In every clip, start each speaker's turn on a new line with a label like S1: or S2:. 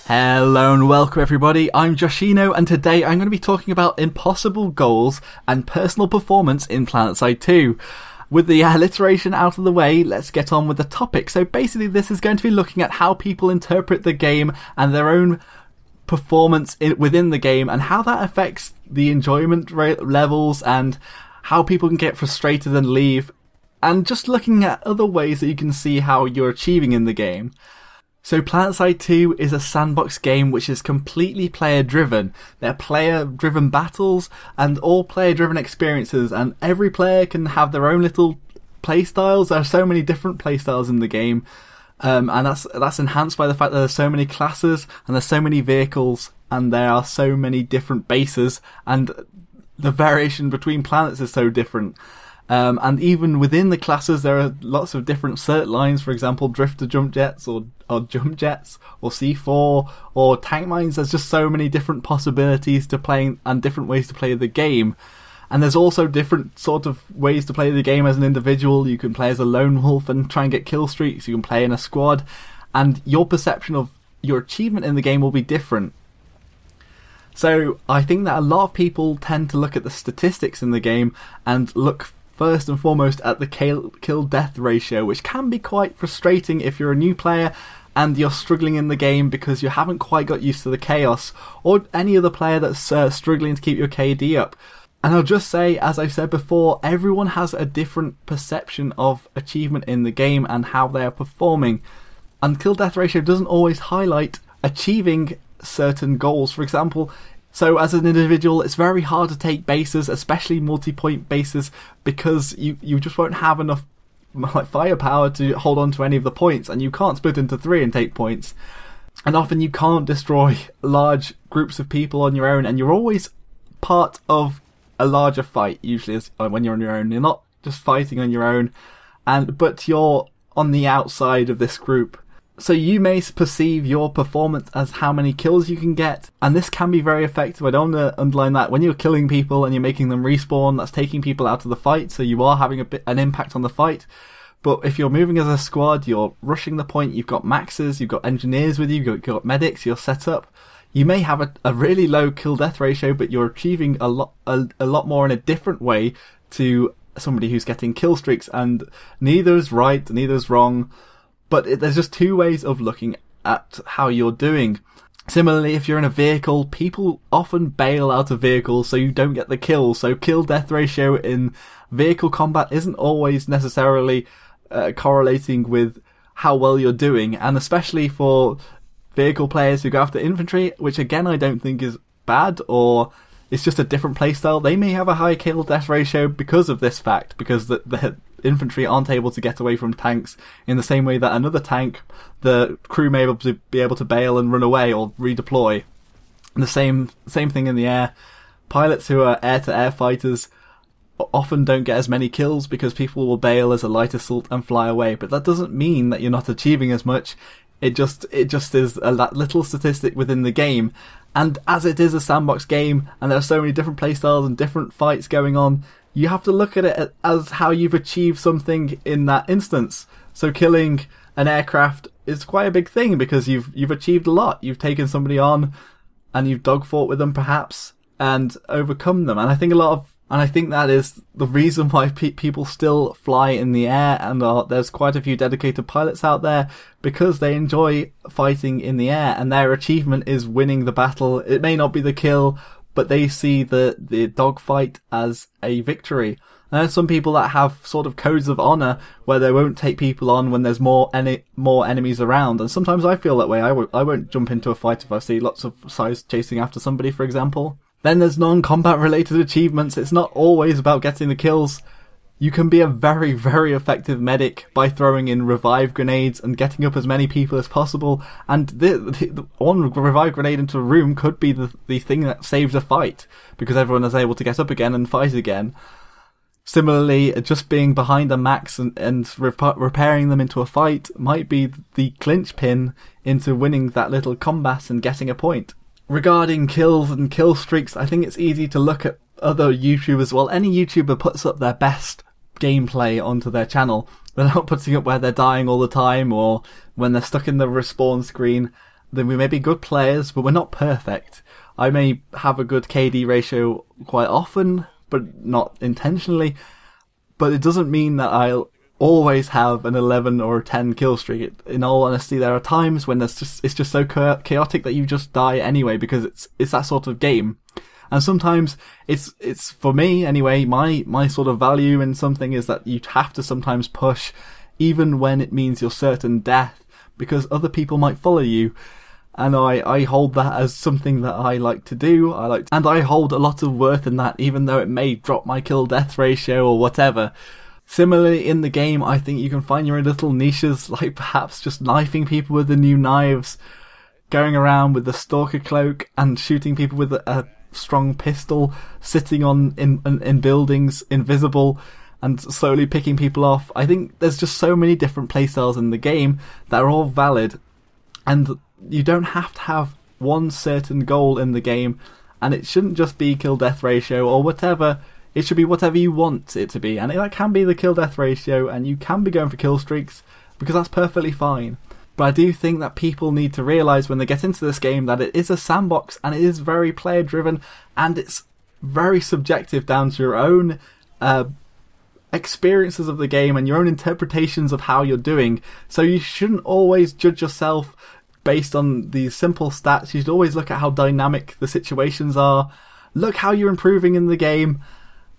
S1: Hello and welcome everybody, I'm Joshino and today I'm going to be talking about impossible goals and personal performance in Planetside 2. With the alliteration out of the way, let's get on with the topic. So basically this is going to be looking at how people interpret the game and their own performance within the game and how that affects the enjoyment levels and how people can get frustrated and leave, and just looking at other ways that you can see how you're achieving in the game. So Planetside 2 is a sandbox game which is completely player-driven. They're player-driven battles and all player-driven experiences, and every player can have their own little playstyles. There are so many different playstyles in the game, and that's enhanced by the fact that there's so many classes and there's so many vehicles and there are so many different bases, and the variation between planets is so different. And even within the classes there are lots of different cert lines, for example drifter jump jets or jump jets or C4 or tank mines. There's just so many different possibilities to playing and different ways to play the game. And there's also different sort of ways to play the game as an individual. You can play as a lone wolf and try and get kill streaks, you can play in a squad, and your perception of your achievement in the game will be different. So I think that a lot of people tend to look at the statistics in the game and look first and foremost at the kill-death ratio, which can be quite frustrating if you're a new player and you're struggling in the game because you haven't quite got used to the chaos, or any other player that's struggling to keep your KD up. And I'll just say, as I've said before, everyone has a different perception of achievement in the game and how they are performing, and kill-death ratio doesn't always highlight achieving certain goals. For example, so as an individual, it's very hard to take bases, especially multi-point bases, because you just won't have enough firepower to hold on to any of the points, and you can't split into three and take points. And often you can't destroy large groups of people on your own, and you're always part of a larger fight, usually when you're on your own. You're not just fighting on your own, but you're on the outside of this group. So you may perceive your performance as how many kills you can get, and this can be very effective. I don't want to underline that. When you're killing people and you're making them respawn, that's taking people out of the fight, so you are having an impact on the fight. But if you're moving as a squad, you're rushing the point, you've got maxes, you've got engineers with you, you've got medics, you're set up. You may have a really low kill-death ratio, but you're achieving a lot more in a different way to somebody who's getting kill streaks, and neither is right, neither is wrong. But there's just two ways of looking at how you're doing. Similarly, if you're in a vehicle, people often bail out of vehicles so you don't get the kills. So kill-death ratio in vehicle combat isn't always necessarily correlating with how well you're doing. And especially for vehicle players who go after infantry, which again I don't think is bad, or it's just a different playstyle, they may have a high kill-death ratio because of this fact, because the infantry aren't able to get away from tanks in the same way that another tank, the crew may be able to bail and run away or redeploy. And the same thing in the air. Pilots who are air-to-air fighters often don't get as many kills because people will bail as a light assault and fly away, but that doesn't mean that you're not achieving as much. It just is a little statistic within the game. And as it is a sandbox game and there are so many different playstyles and different fights going on, you have to look at it as how you've achieved something in that instance. So killing an aircraft is quite a big thing because you've achieved a lot. You've taken somebody on and you've dogfought with them perhaps and overcome them. And I think that is the reason why people still fly in the air, and there's quite a few dedicated pilots out there because they enjoy fighting in the air and their achievement is winning the battle. It may not be the kill, but they see the dogfight as a victory. And there's some people that have sort of codes of honor where they won't take people on when there's more enemies around. And sometimes I feel that way. I won't jump into a fight if I see lots of size chasing after somebody, for example. Then there's non-combat related achievements. It's not always about getting the kills. You can be a very, very effective medic by throwing in revive grenades and getting up as many people as possible. And the one revive grenade into a room could be the thing that saves a fight because everyone is able to get up again and fight again. Similarly, just being behind a max and repairing them into a fight might be the clinch pin into winning that little combat and getting a point. Regarding kills and kill streaks, I think it's easy to look at other YouTubers. Well, any YouTuber puts up their best gameplay onto their channel. They're not putting up where they're dying all the time or when they're stuck in the respawn screen. then we may be good players, but we're not perfect. I may have a good KD ratio quite often, but not intentionally. But it doesn't mean that I'll always have an 11 or a 10 kill streak. In all honesty, there are times when it's just so chaotic that you just die anyway, because it's that sort of game. And sometimes it's for me anyway, my sort of value in something is that you have to sometimes push, even when it means your certain death, because other people might follow you. And I hold that as something that I like to do. And I hold a lot of worth in that, even though it may drop my kill death ratio or whatever. Similarly, in the game, I think you can find your own little niches, like perhaps just knifing people with the new knives, going around with the stalker cloak and shooting people with a strong pistol, sitting in buildings invisible and slowly picking people off. I think there's just so many different playstyles in the game that are all valid, and you don't have to have one certain goal in the game, and it shouldn't just be kill death ratio or whatever. It should be whatever you want it to be, and that can be the kill death ratio, and you can be going for kill streaks, because that's perfectly fine. But I do think that people need to realise when they get into this game that it is a sandbox, and it is very player driven, and it's very subjective down to your own experiences of the game and your own interpretations of how you're doing. So you shouldn't always judge yourself based on these simple stats. You should always look at how dynamic the situations are, look how you're improving in the game,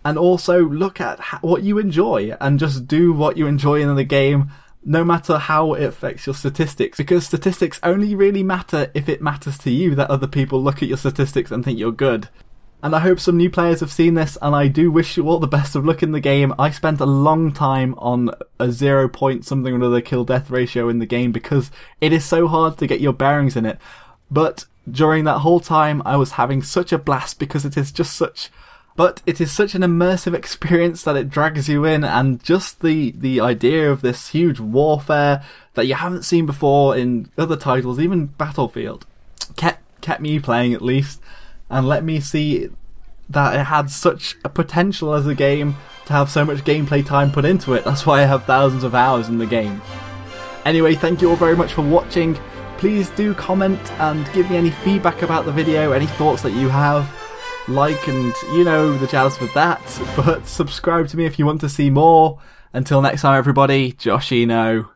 S1: and also look at what you enjoy, and just do what you enjoy in the game, no matter how it affects your statistics, because statistics only really matter if it matters to you that other people look at your statistics and think you're good. And I hope some new players have seen this, and I do wish you all the best of luck in the game. I spent a long time on a 0 point something or other kill death ratio in the game because it is so hard to get your bearings in it. But during that whole time I was having such a blast, because it is such an immersive experience that it drags you in, and just the idea of this huge warfare that you haven't seen before in other titles, even Battlefield, kept me playing at least, and let me see that it had such a potential as a game to have so much gameplay time put into it. That's why I have thousands of hours in the game. Anyway, thank you all very much for watching. Please do comment and give me any feedback about the video, any thoughts that you have. Like and you know the jazz with that, but subscribe to me if you want to see more. Until next time everybody, Joshino.